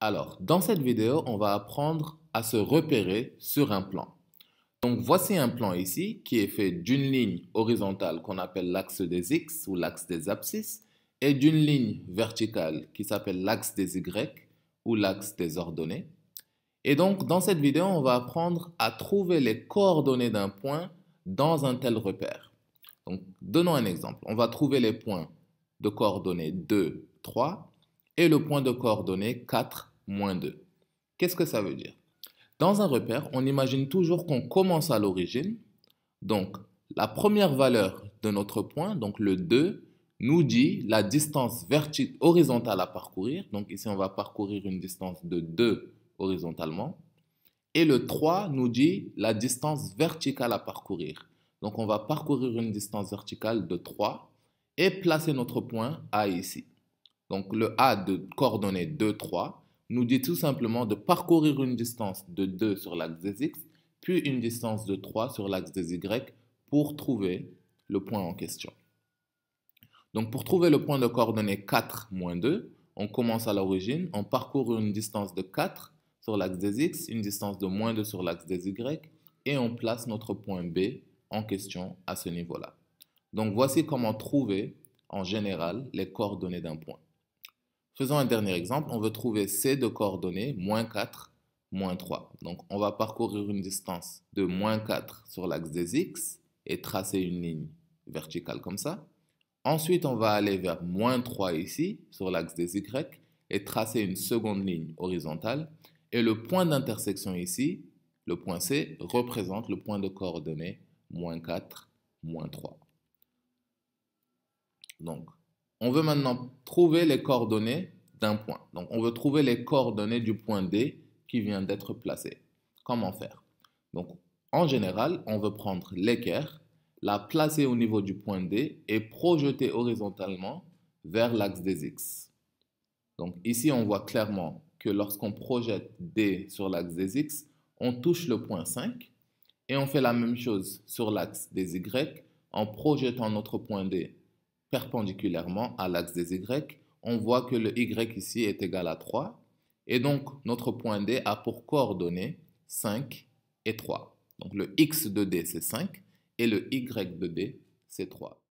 Alors, dans cette vidéo, on va apprendre à se repérer sur un plan. Donc, voici un plan ici qui est fait d'une ligne horizontale qu'on appelle l'axe des X ou l'axe des abscisses et d'une ligne verticale qui s'appelle l'axe des Y ou l'axe des ordonnées. Et donc, dans cette vidéo, on va apprendre à trouver les coordonnées d'un point dans un tel repère. Donc, donnons un exemple. On va trouver les points de coordonnées 2, 3 et le point de coordonnées 4, moins 2. Qu'est-ce que ça veut dire? Dans un repère, on imagine toujours qu'on commence à l'origine. Donc, la première valeur de notre point, donc le 2, nous dit la distance horizontale à parcourir. Donc ici, on va parcourir une distance de 2 horizontalement. Et le 3 nous dit la distance verticale à parcourir. Donc on va parcourir une distance verticale de 3 et placer notre point A ici. Donc le A de coordonnées 2, 3 nous dit tout simplement de parcourir une distance de 2 sur l'axe des X, puis une distance de 3 sur l'axe des Y pour trouver le point en question. Donc pour trouver le point de coordonnées 4, moins 2, on commence à l'origine, on parcourt une distance de 4 sur l'axe des X, une distance de moins 2 sur l'axe des Y, et on place notre point B en question à ce niveau-là. Donc voici comment trouver en général les coordonnées d'un point. Faisons un dernier exemple, on veut trouver C de coordonnées moins 4, moins 3. Donc on va parcourir une distance de moins 4 sur l'axe des X et tracer une ligne verticale comme ça. Ensuite, on va aller vers moins 3 ici, sur l'axe des Y, et tracer une seconde ligne horizontale. Et le point d'intersection ici, le point C, représente le point de coordonnées moins 4, moins 3. Donc, on veut maintenant trouver les coordonnées d'un point. Donc, on veut trouver les coordonnées du point D qui vient d'être placé. Comment faire? Donc, en général, on veut prendre l'équerre, la placer au niveau du point D et projeter horizontalement vers l'axe des X. Donc ici, on voit clairement que lorsqu'on projette D sur l'axe des X, on touche le point 5 et on fait la même chose sur l'axe des Y en projetant notre point D perpendiculairement à l'axe des Y. On voit que le Y ici est égal à 3 et donc notre point D a pour coordonnées 5 et 3. Donc le X de D c'est 5 et le Y de D c'est 3.